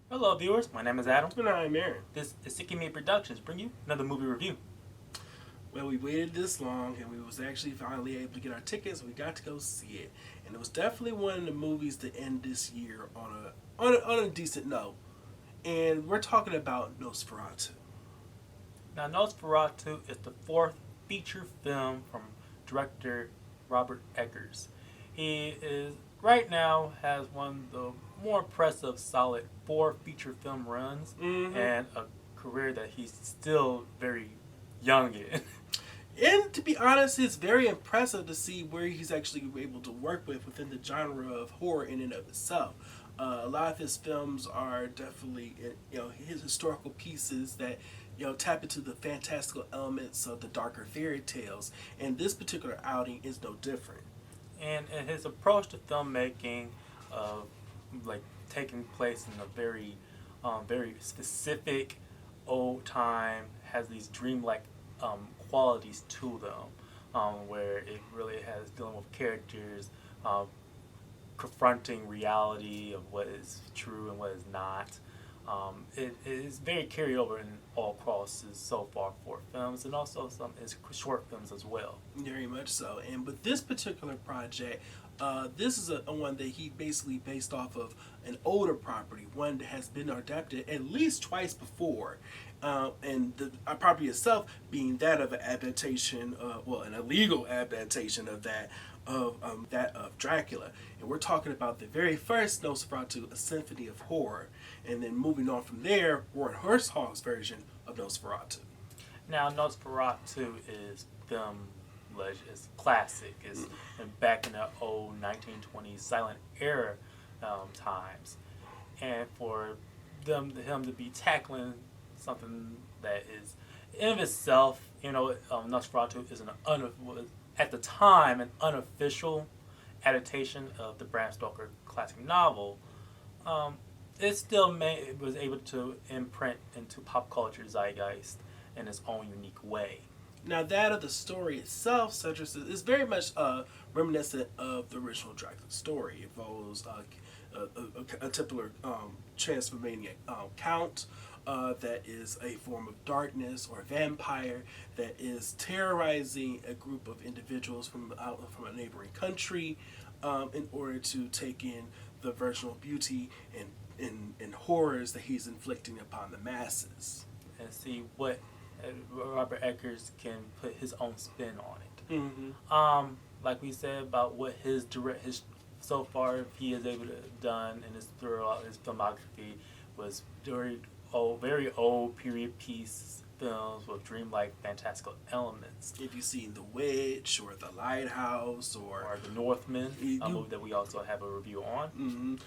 Hello viewers, my name is Adam. And I'm Aaron. This is Seeking Me Productions bring you another movie review. Well, we waited this long and we was actually finally able to get our tickets. We got to go see it. And it was definitely one of the movies to end this year on a decent note. And we're talking about Nosferatu. Now Nosferatu is the fourth feature film from director Robert Eggers. He is right now has one of the more impressive solid 4 feature film runs and a career that he's still very young in. And to be honest, it's very impressive to see where he's actually able to work within the genre of horror in and of itself. A lot of his films are definitely, his historical pieces that, tap into the fantastical elements of the darker fairy tales. And this particular outing is no different. And his approach to filmmaking, taking place in a very, very specific old time, has these dreamlike qualities to them, where it really has dealing with characters confronting reality of what is true and what is not. It is very carryover in all across his so far 4 films, and also some his short films as well. Very much so. And with this particular project, this is a one that he basically based off of an older property, one that has been adapted at least twice before. And the property itself being that of an adaptation, an illegal adaptation of that of Dracula. And we're talking about the very first Nosferatu, A Symphony of Horror. And then moving on from there, Warren Herzog's version of Nosferatu. Now, Nosferatu is film legend, it's classic. It's back in the old 1920s silent era times. And for him to be tackling something that is in of itself, Nosferatu is at the time an unofficial adaptation of the Bram Stoker classic novel. It still was able to imprint into pop culture zeitgeist in its own unique way. Now, that of the story itself, Cedric, is very much reminiscent of the original Dracula story. It follows a typical Transylvanian count that is a form of darkness or vampire that is terrorizing a group of individuals from a neighboring country in order to take in the virginal beauty and horrors that he's inflicting upon the masses. And see what Robert Eggers can put his own spin on it. Like we said about what his so far he is able to done in his throughout his filmography was very old period piece films with dreamlike fantastical elements. If you've seen The Witch or The Lighthouse or The Northman, a movie that we also have a review on.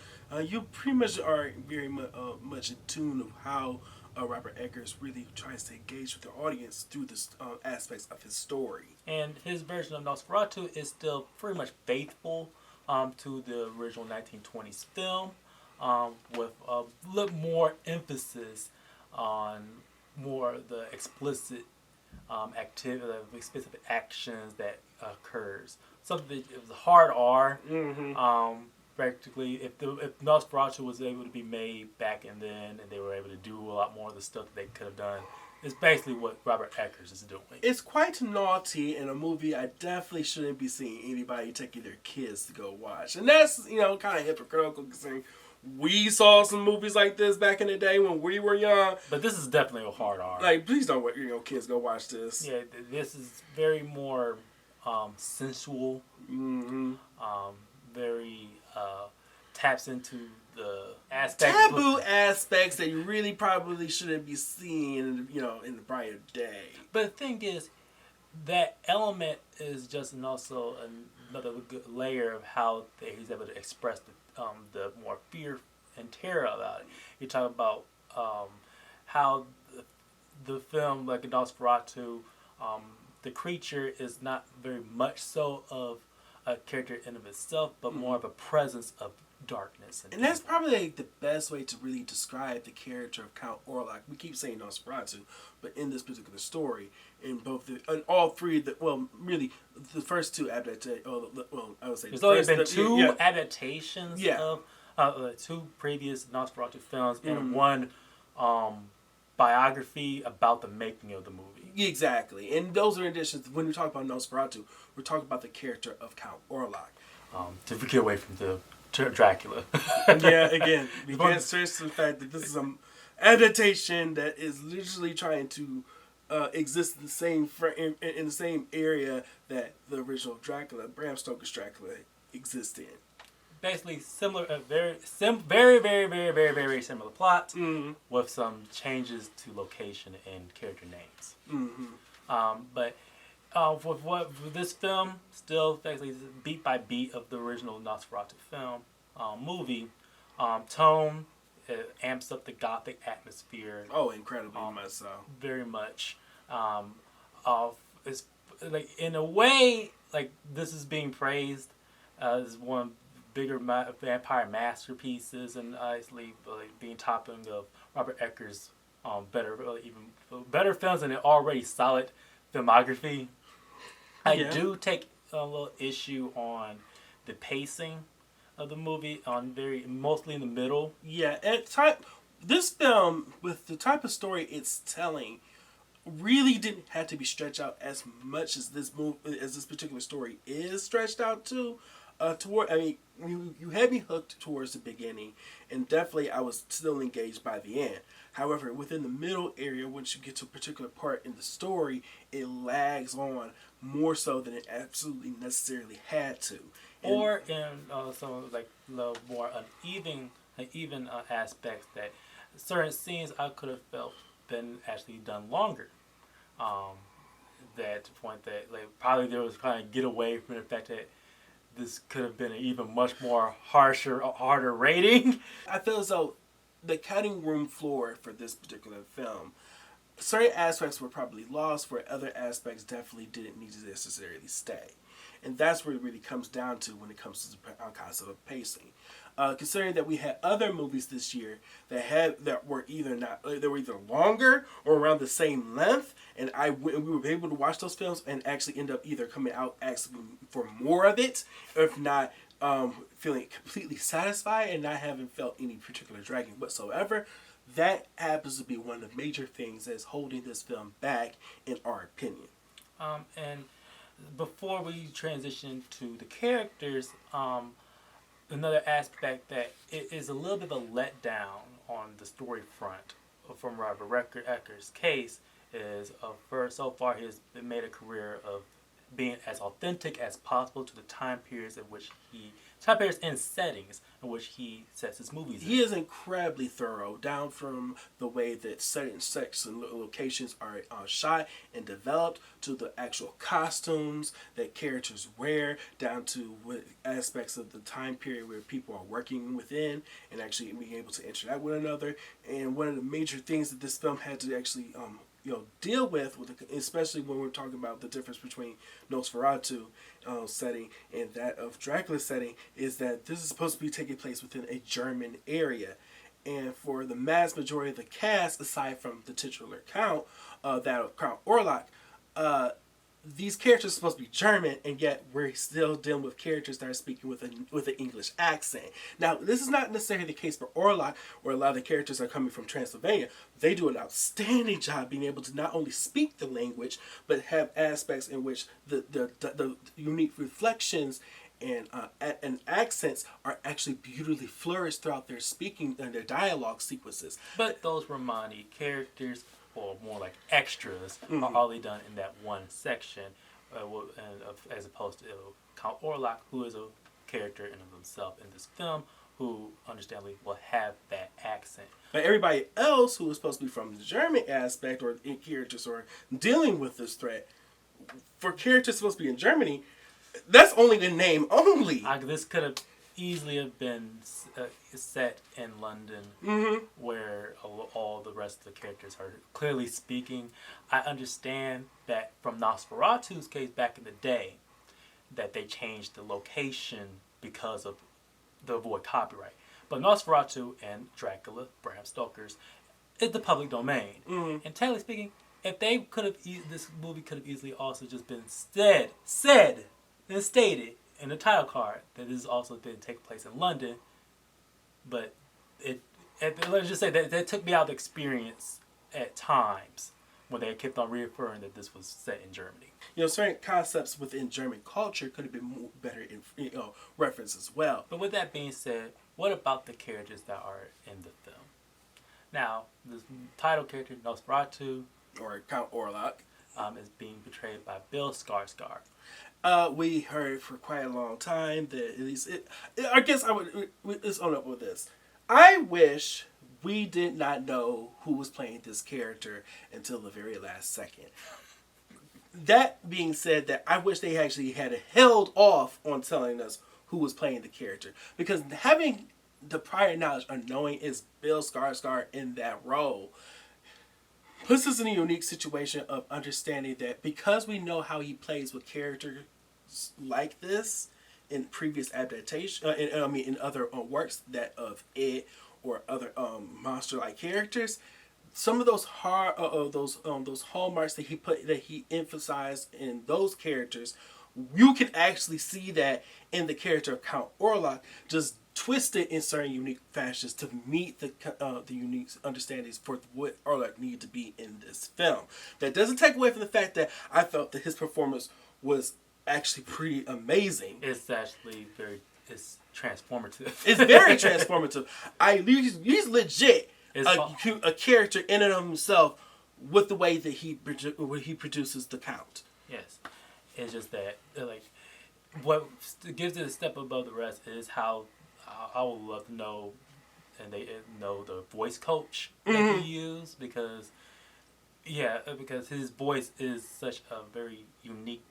You pretty much are very much in tune of how Robert Eggers really tries to engage with the audience through the aspects of his story. And his version of Nosferatu is still pretty much faithful to the original 1920s film, with a little more emphasis on more the explicit activity, the explicit actions that occurs. Something that it was hard R. Practically, if Nosferatu was able to be made back and then, and they were able to do a lot more of the stuff that they could have done, it's basically what Robert Eggers is doing. It's quite naughty in a movie I definitely shouldn't be seeing anybody taking their kids to go watch. And that's, kind of hypocritical considering we saw some movies like this back in the day when we were young. But this is definitely a hard R. Like, please don't let kids go watch this. Yeah, this is very more sensual. Very taps into the taboo aspects that you really probably shouldn't be seeing in the brighter day. But the thing is, that element is just also another good layer of how he's able to express the more fear and terror about it. You talk about how the film, like Nosferatu, the creature is not very much so of a character in of itself, but more of a presence of darkness. And that's probably like the best way to really describe the character of Count Orlok. We keep saying Nosferatu, but in this particular story, in all three, really, the first two adaptations. I would say there's only been two adaptations of two previous Nosferatu films and one biography about the making of the movie. Exactly, and those are additions. When we talk about Nosferatu, we're talking about the character of Count Orlok. To get away from the Dracula. Yeah, again, we can't stress the fact that this is an adaptation that is literally trying to exist in the same in the same area that the original Dracula, Bram Stoker's Dracula, exists in. Basically, similar, very, very similar plot with some changes to location and character names. But with this film, still basically beat by beat of the original Nosferatu film movie. Tone amps up the gothic atmosphere. Oh, incredibly much so. Very much. It's like in a way, like this is being praised as one of bigger vampire masterpieces, and obviously being topping of Robert Eggers' better films than an already solid filmography. I do take a little issue on the pacing of the movie, mostly in the middle. Yeah, this film, with the type of story it's telling, really didn't have to be stretched out as much as this particular story is stretched out to. You had me hooked towards the beginning, and definitely I was still engaged by the end. However, within the middle area, once you get to a particular part in the story, it lags on more so than it absolutely necessarily had to. Or in some like the more uneven aspects that certain scenes I could have felt been actually done longer. That to the point that probably there was trying to get away from the fact that this could have been an even much more harder rating. I feel as though the cutting room floor for this particular film, certain aspects were probably lost, where other aspects definitely didn't need to necessarily stay. And that's where it really comes down to when it comes to the concept of pacing. Considering that we had other movies this year that were either longer or around the same length, and we were able to watch those films and actually end up either coming out asking for more of it, if not feeling completely satisfied and not having felt any particular dragging whatsoever. That happens to be one of the major things that's holding this film back, in our opinion. And before we transition to the characters, another aspect that it is a little bit of a letdown on the story front from Robert Eggers' case is so far he has made a career of being as authentic as possible to the time periods and settings in which he sets his movies in. He is incredibly thorough, down from the way that certain sets and locations are shot and developed, to the actual costumes that characters wear, down to what aspects of the time period where people are working within and actually being able to interact with one another. And one of the major things that this film had to actually deal with especially when we're talking about the difference between Nosferatu setting and that of Dracula setting, is that this is supposed to be taking place within a German area. And for the mass majority of the cast, aside from the titular count, that of Count Orlok, these characters are supposed to be German, and yet we're still dealing with characters that are speaking with an English accent. Now, this is not necessarily the case for Orlok, where a lot of the characters are coming from Transylvania. They do an outstanding job being able to not only speak the language, but have aspects in which the unique reflections and accents are actually beautifully flourished throughout their speaking and their dialogue sequences. But those Romani characters, or more like extras, are only done in that one section, as opposed to Count Orlok, who is a character in of himself in this film, who understandably will have that accent. But everybody else who is supposed to be from the German aspect, or in characters or dealing with this threat, for characters supposed to be in Germany, that's only in name only. This could have easily have been set in London, where all the rest of the characters are clearly speaking. I understand that from Nosferatu's case back in the day, that they changed the location because of to avoid copyright. But Nosferatu and Dracula, Bram Stoker's, is the public domain. Mm-hmm. And technically speaking, if they could have, this movie could have easily also just been said and stated in the title card that this also didn't take place in London, but let's just say that took me out of the experience at times when they kept on reaffirming that this was set in Germany. Certain concepts within German culture could have been better in reference as well. But with that being said, what about the characters that are in the film? Now, the title character Nosferatu, or Count Orlok, is being portrayed by Bill Skarsgård. We heard for quite a long time that at least I guess let's own up with this. I wish we did not know who was playing this character until the very last second. That being said, that I wish they actually had held off on telling us who was playing the character, because having the prior knowledge of knowing is Bill Skarsgård in that role puts us in a unique situation of understanding that because we know how he plays with characters like this in previous adaptation, in other works that of it or other monster-like characters, some of those those hallmarks that he emphasized in those characters, you can actually see that in the character of Count Orlok, just twisted in certain unique fashions to meet the unique understandings for what Orlok needed to be in this film. That doesn't take away from the fact that I felt that his performance was actually pretty amazing. It's actually it's transformative. It's very transformative. He's legit a character in and of himself with the way that he produces the Count. Yes, it's just that what gives it a step above the rest is how I would love to know, and they know the voice coach that he used, because his voice is such a very unique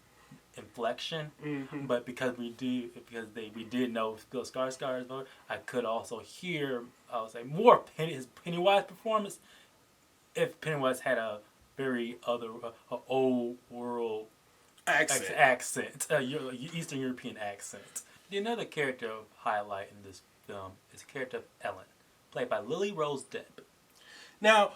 inflection. Mm-hmm. But because we did know Bill Skarsgård's voice, I could also hear, I would say, more his Pennywise performance if Pennywise had a very old world accent, Eastern European accent. Another character of highlight in this film is the character of Ellen, played by Lily Rose Depp. Now,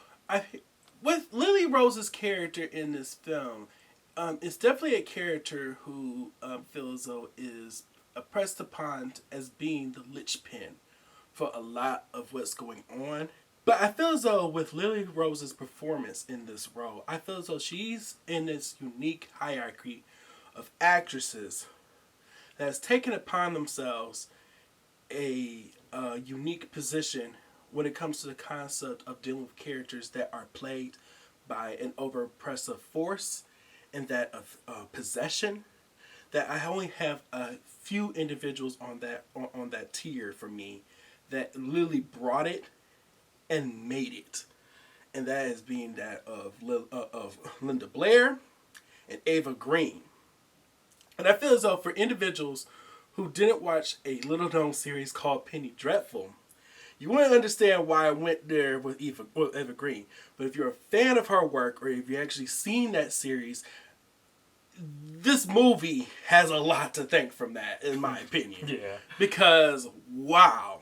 with Lily Rose's character in this film, it's definitely a character who feels though is pressed upon as being the linchpin for a lot of what's going on. But I feel as though with Lily Rose's performance in this role, I feel as though she's in this unique hierarchy of actresses that has taken upon themselves a unique position when it comes to the concept of dealing with characters that are played by an over-oppressive force and that of possession. That I only have a few individuals on that tier for me that literally brought it and made it, and that is being that of Linda Blair and Ava Green. And I feel as though for individuals who didn't watch a little-known series called Penny Dreadful, you wouldn't understand why I went there with Eva Green. But if you're a fan of her work, or if you've actually seen that series, this movie has a lot to thank from that, in my opinion. Yeah. Because, wow.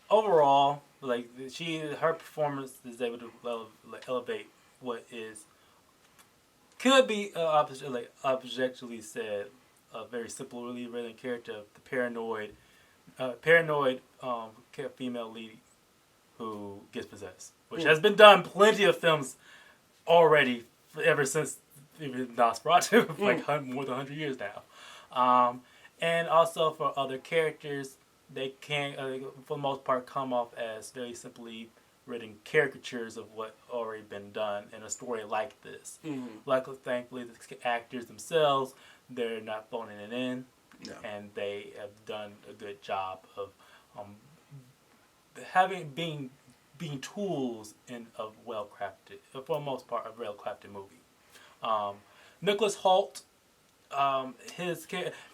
Overall, her performance is able to elevate what could be objectively said a very simple, really written character of the paranoid female lead who gets possessed, which has been done plenty of films already ever since Nosferatu, more than 100 years now. And also for other characters, they can, for the most part, come off as very simply written caricatures of what already been done in a story like this. Mm-hmm. Luckily, thankfully, the actors themselves, they're not phoning it in, and they have done a good job of being tools in a well-crafted, for the most part, a well-crafted movie. Nicholas Hoult,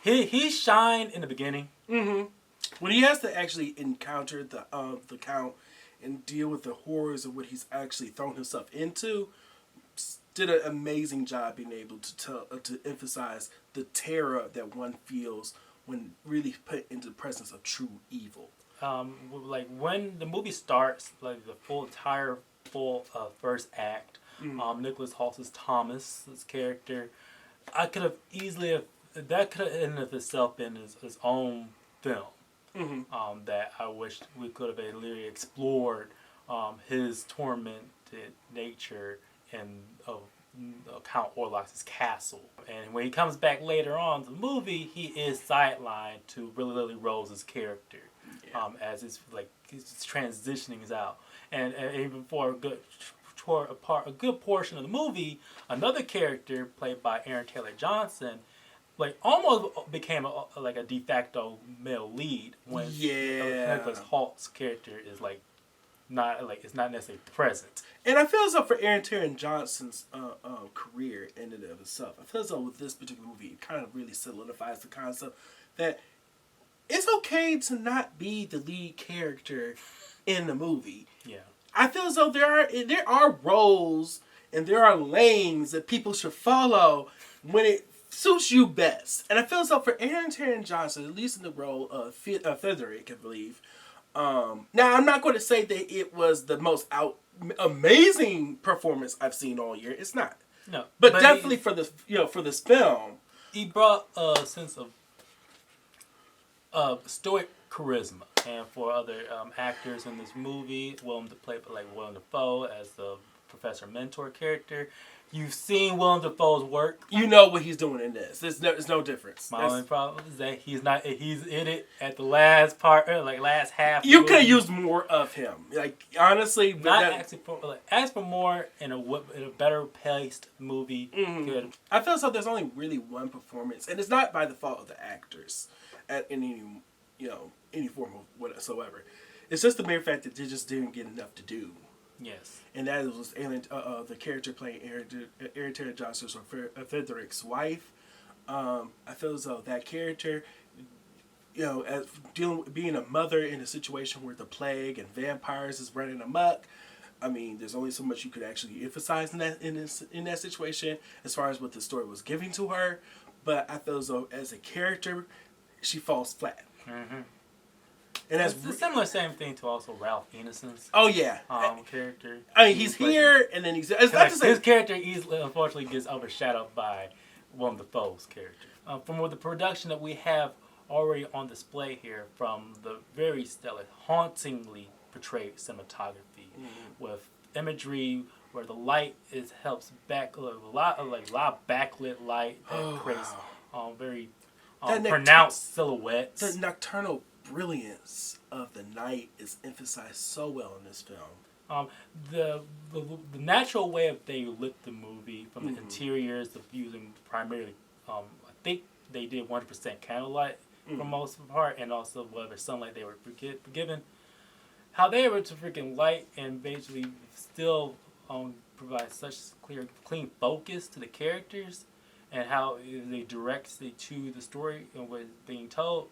he shined in the beginning. Mm-hmm. When he has to actually encounter the Count and deal with the horrors of what he's actually thrown himself into, did an amazing job being able to emphasize the terror that one feels when really put into the presence of true evil. Like when the movie starts, like the full first act, Nicholas Holt's Thomas's character, I could have easily that could have in of itself been his own film. That I wish we could have literally explored his tormented nature and Count Orlok's castle. And when he comes back later on to the movie, he is sidelined to Lily Rose's character, as it's like he's transitioning out. And even for a good portion of the movie, another character played by Aaron Taylor Johnson, like almost became a de facto male lead when Nicholas Holt's character is like it's not necessarily present. And I feel as though for Aaron Taylor Johnson's career in and of itself, I feel as though with this particular movie, it kind of really solidifies the concept that it's okay to not be the lead character in the movie. Yeah. I feel as though there are roles and there are lanes that people should follow when it suits you best. And I feel as though for Aaron Taylor Johnson, at least in the role of Frederick, I believe. Now I'm not going to say that it was the most amazing performance I've seen all year. It's not. No, but definitely for this film, he brought a sense of stoic charisma. And for other actors in this movie, Willem Dafoe as the professor mentor character. You've seen Willem Dafoe's work. You know what he's doing in this. There's no difference. My only problem is that he's in it at the last part, last half. You could have used more of him. Like honestly, ask for more in a better paced movie. Good. I feel as though there's only really one performance, and it's not by the fault of the actors at any form of whatsoever. It's just the mere fact that they just didn't get enough to do. Yes. And that was the character playing Aaron Taylor Johnson's Frederick's wife. I feel as though that character, as being a mother in a situation where the plague and vampires is running amok. I mean, there's only so much you could actually emphasize in that situation as far as what the story was giving to her. But I feel as though as a character, she falls flat. Mm-hmm. And that's a similar same thing to also Ralph Ineson's character. I mean, he's here, and then he's... It's not to say, his character easily, unfortunately, gets overshadowed by Willem Dafoe's character. From the production that we have already on display here, from the very stellar, hauntingly portrayed cinematography, with imagery where the light helps back a lot of backlit light that creates very pronounced silhouettes. The nocturnal brilliance of the night is emphasized so well in this film. The natural way of they lit the movie from the interiors of using primarily, I think they did 100% candlelight for most of the part, and also whatever sunlight they were given. How they were to freaking light and basically still provide such clean focus to the characters, and how they direct to the story and what is being told.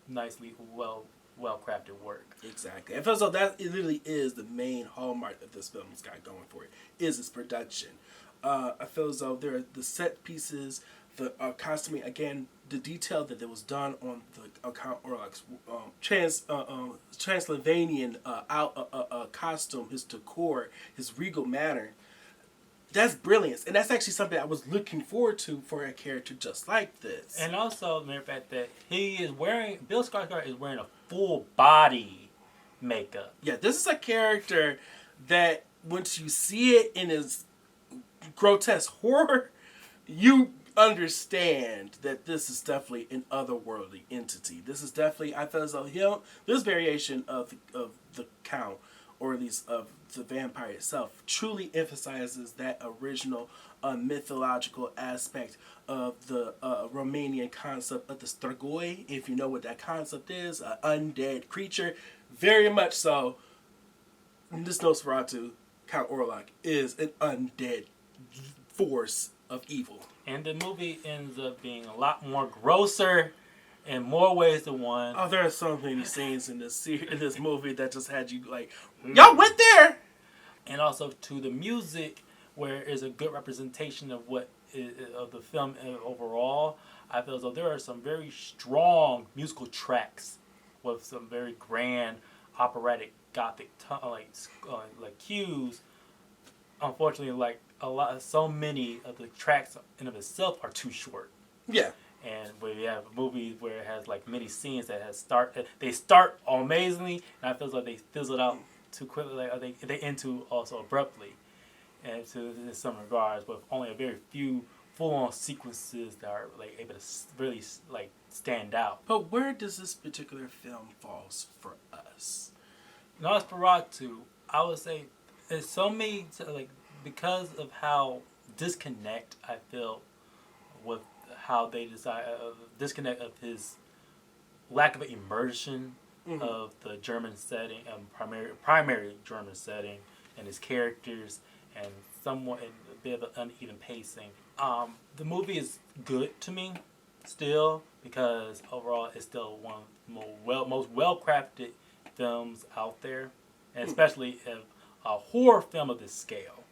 Nicely, well crafted work. Exactly. I feel as though that it really is the main hallmark that this film's got going for it, is its production. I feel as though there are the set pieces, the costuming, again, the detail that was done on the Count Orlok's Transylvanian costume, his decor, his regal manner. That's brilliance, and that's actually something I was looking forward to for a character just like this. And also the mere fact that Bill Skarsgård is wearing a full body makeup. Yeah, this is a character that once you see it in his grotesque horror, you understand that this is definitely an otherworldly entity. This is definitely, I feel as though this variation of the Count, or at least of the vampire itself, truly emphasizes that original mythological aspect of the Romanian concept of the Strigoi. If you know what that concept is, an undead creature. Very much so, this Nosferatu, Count Orlok, is an undead force of evil. And the movie ends up being a lot more grosser in more ways than one. Oh, there are so many scenes in this movie that just had you like, y'all went there. And also to the music, where is a good representation of what of the film overall. I feel as though there are some very strong musical tracks with some very grand operatic gothic like cues. Unfortunately, so many of the tracks in of itself are too short. Yeah. And we have movies where it has like many scenes that they start amazingly, and I feel like they fizzle it out too quickly. Like they end too also abruptly, and in some regards, with only a very few full-on sequences that are like able to really like stand out. But where does this particular film falls for us? Nosferatu, I would say, there's so many because of how disconnect I feel with how they decide disconnect of his lack of immersion of the German setting, primary German setting, and his characters, and somewhat a bit of an uneven pacing. The movie is good to me still because overall it's still one of the most well-crafted films out there, and especially a horror film of this scale.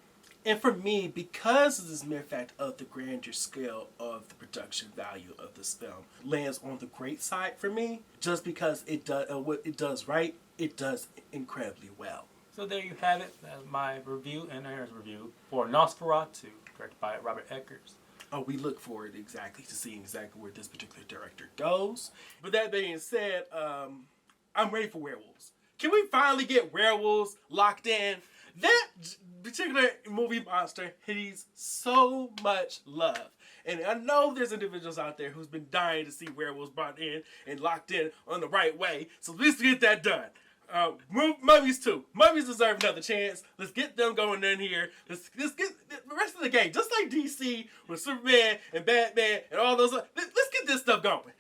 And for me, because of this mere fact of the grandeur scale of the production value of this film, lands on the great side for me. Just because it does what it does right, it does incredibly well. So there you have it. That's my review and Aaron's review for Nosferatu, directed by Robert Eggers. Oh, we look forward to seeing exactly where this particular director goes. But that being said, I'm ready for werewolves. Can we finally get werewolves locked in? That particular movie monster needs so much love. And I know there's individuals out there who's been dying to see werewolves brought in and locked in on the right way. So let's get that done. Mummies too. Mummies deserve another chance. Let's get them going in here. Let's get the rest of the game. Just like DC with Superman and Batman and all those. Let's get this stuff going.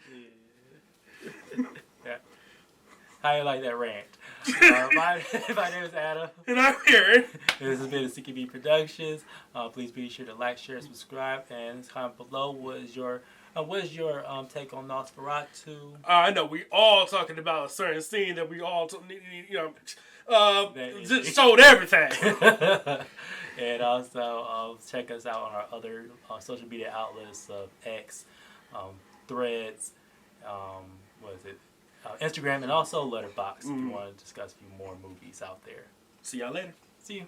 Yeah. How you like that rant? My name is Adam. And I'm Aaron. This has been CKB Productions. Please be sure to like, share, subscribe, and comment below what is your take on Nosferatu. I know we all talking about a certain scene that we all just showed everything. And also check us out on our other social media outlets of X, Threads, Instagram, and also Letterboxd if you want to discuss a few more movies out there. See y'all later. See you.